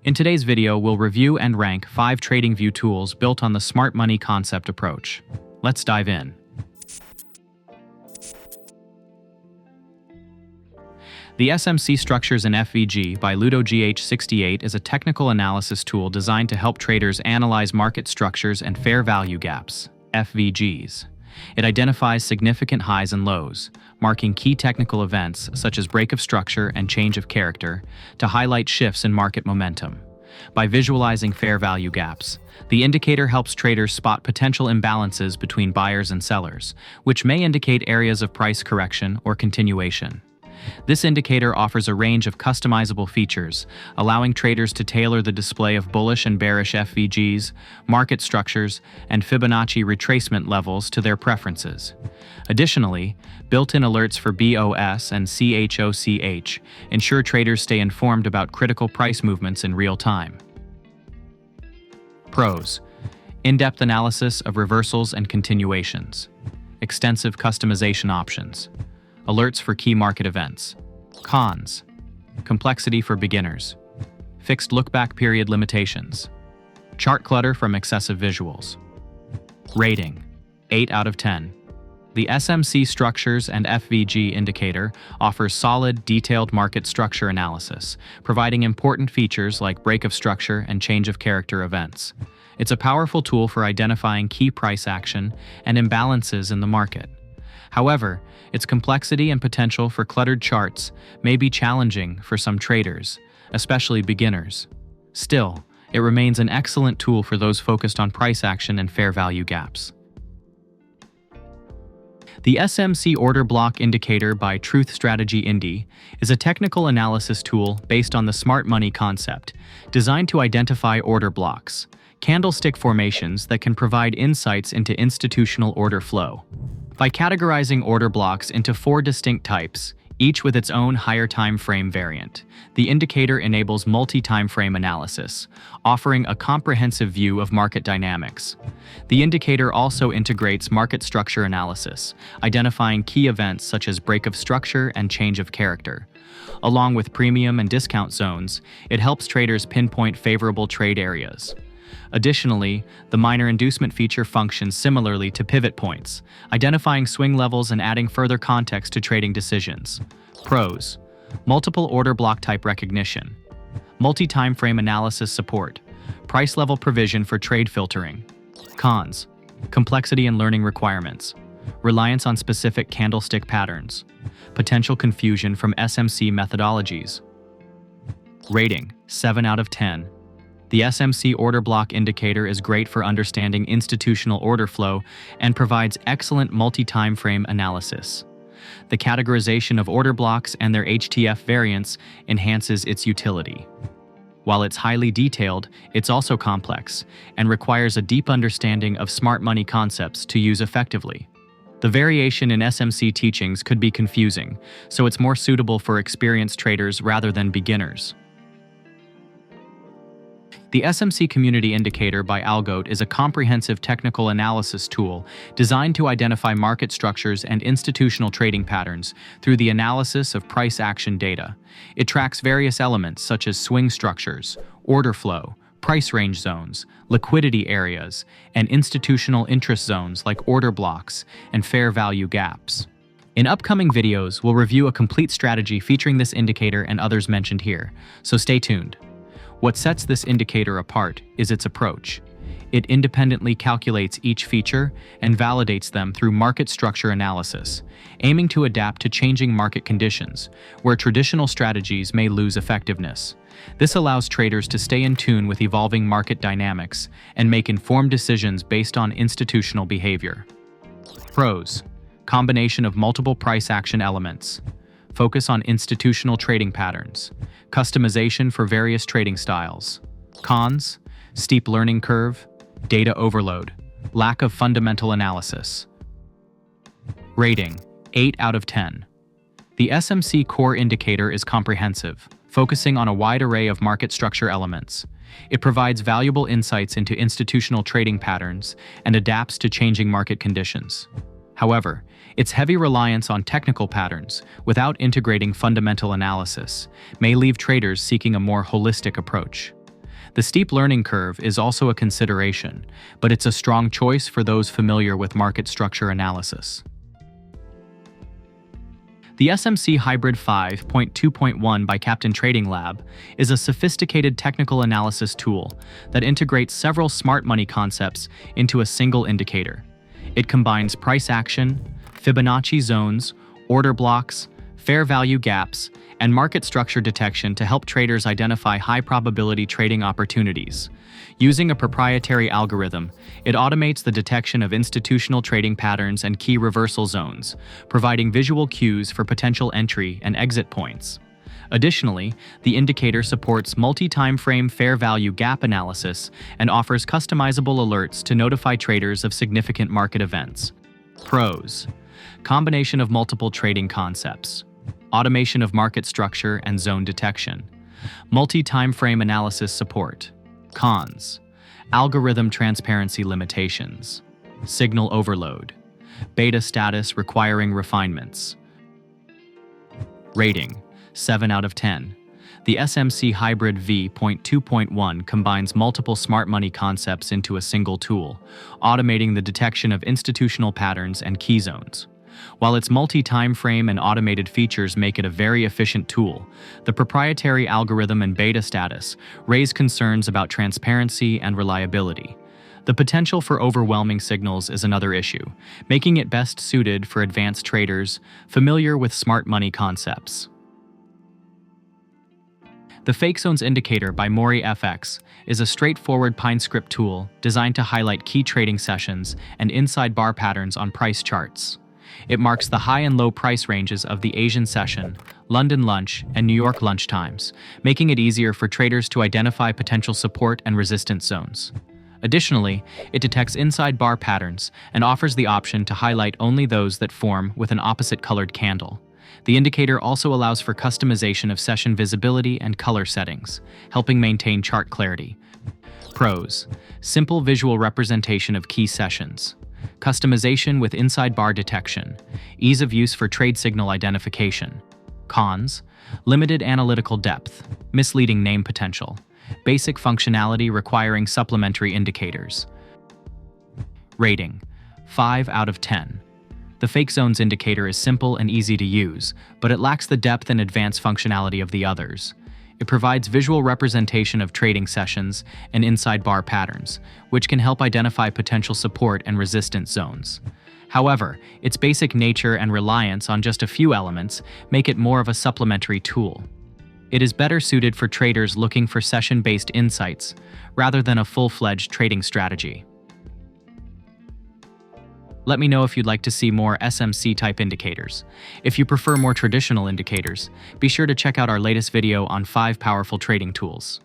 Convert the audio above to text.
In today's video, we'll review and rank 5 TradingView tools built on the smart money concept approach. Let's dive in. The SMC Structures in FVG by LudoGH68 is a technical analysis tool designed to help traders analyze market structures and fair value gaps, FVGs. It identifies significant highs and lows, marking key technical events such as break of structure and change of character to highlight shifts in market momentum. By visualizing fair value gaps, the indicator helps traders spot potential imbalances between buyers and sellers, which may indicate areas of price correction or continuation. This indicator offers a range of customizable features, allowing traders to tailor the display of bullish and bearish FVGs, market structures, and Fibonacci retracement levels to their preferences. Additionally, built-in alerts for BOS and CHOCH ensure traders stay informed about critical price movements in real time. Pros: in-depth analysis of reversals and continuations, extensive customization options, alerts for key market events. Cons: complexity for beginners, fixed look-back period limitations, chart clutter from excessive visuals. Rating: 8 out of 10. The SMC Structures and FVG indicator offers solid, detailed market structure analysis, providing important features like break of structure and change of character events. It's a powerful tool for identifying key price action and imbalances in the market. However, its complexity and potential for cluttered charts may be challenging for some traders, especially beginners. Still, it remains an excellent tool for those focused on price action and fair value gaps. The SMC Order Block Indicator by Truth Strategy Indy is a technical analysis tool based on the smart money concept, designed to identify order blocks, candlestick formations that can provide insights into institutional order flow. By categorizing order blocks into 4 distinct types, each with its own higher time frame variant, the indicator enables multi-time frame analysis, offering a comprehensive view of market dynamics. The indicator also integrates market structure analysis, identifying key events such as break of structure and change of character. Along with premium and discount zones, it helps traders pinpoint favorable trade areas. Additionally, the minor inducement feature functions similarly to pivot points, identifying swing levels and adding further context to trading decisions. Pros: multiple order block type recognition, multi-time frame analysis support, price level provision for trade filtering. Cons: complexity and learning requirements, reliance on specific candlestick patterns, potential confusion from SMC methodologies. Rating: 7 out of 10. The SMC Order Block Indicator is great for understanding institutional order flow and provides excellent multi-time frame analysis. The categorization of order blocks and their HTF variants enhances its utility. While it's highly detailed, it's also complex and requires a deep understanding of smart money concepts to use effectively. The variation in SMC teachings could be confusing, so it's more suitable for experienced traders rather than beginners. The SMC Community Indicator by Algote is a comprehensive technical analysis tool designed to identify market structures and institutional trading patterns through the analysis of price action data. It tracks various elements such as swing structures, order flow, price range zones, liquidity areas, and institutional interest zones like order blocks and fair value gaps. In upcoming videos, we'll review a complete strategy featuring this indicator and others mentioned here, so stay tuned. What sets this indicator apart is its approach. It independently calculates each feature and validates them through market structure analysis, aiming to adapt to changing market conditions, where traditional strategies may lose effectiveness. This allows traders to stay in tune with evolving market dynamics and make informed decisions based on institutional behavior. Pros: combination of multiple price action elements, focus on institutional trading patterns, customization for various trading styles. Cons: steep learning curve, data overload, lack of fundamental analysis. Rating: 8 out of 10. The SMC Core Indicator is comprehensive, focusing on a wide array of market structure elements. It provides valuable insights into institutional trading patterns and adapts to changing market conditions. However, its heavy reliance on technical patterns, without integrating fundamental analysis, may leave traders seeking a more holistic approach. The steep learning curve is also a consideration, but it's a strong choice for those familiar with market structure analysis. The SMC Hybrid 5.2.1 by Captain Trading Lab is a sophisticated technical analysis tool that integrates several smart money concepts into a single indicator. It combines price action, Fibonacci zones, order blocks, fair value gaps, and market structure detection to help traders identify high-probability trading opportunities. Using a proprietary algorithm, it automates the detection of institutional trading patterns and key reversal zones, providing visual cues for potential entry and exit points. Additionally, the indicator supports multi-time frame fair value gap analysis and offers customizable alerts to notify traders of significant market events. Pros: combination of multiple trading concepts, automation of market structure and zone detection, multi-time frame analysis support. Cons: algorithm transparency limitations, signal overload, beta status requiring refinements. Rating: 7 out of 10. The SMC Hybrid V.2.1 combines multiple smart money concepts into a single tool, automating the detection of institutional patterns and key zones. While its multi-time frame and automated features make it a very efficient tool, the proprietary algorithm and beta status raise concerns about transparency and reliability. The potential for overwhelming signals is another issue, making it best suited for advanced traders familiar with smart money concepts. The Fake Zones Indicator by Mori FX is a straightforward PineScript tool designed to highlight key trading sessions and inside bar patterns on price charts. It marks the high and low price ranges of the Asian session, London lunch, and New York lunch times, making it easier for traders to identify potential support and resistance zones. Additionally, it detects inside bar patterns and offers the option to highlight only those that form with an opposite-colored candle. The indicator also allows for customization of session visibility and color settings, helping maintain chart clarity. Pros: simple visual representation of key sessions, customization with inside bar detection, ease of use for trade signal identification. Cons: limited analytical depth, misleading name potential, basic functionality requiring supplementary indicators. Rating: 5 out of 10. The Fake Zones indicator is simple and easy to use, but it lacks the depth and advanced functionality of the others. It provides visual representation of trading sessions and inside bar patterns, which can help identify potential support and resistance zones. However, its basic nature and reliance on just a few elements make it more of a supplementary tool. It is better suited for traders looking for session-based insights rather than a full-fledged trading strategy. Let me know if you'd like to see more SMC-type indicators. If you prefer more traditional indicators, be sure to check out our latest video on 5 powerful trading tools.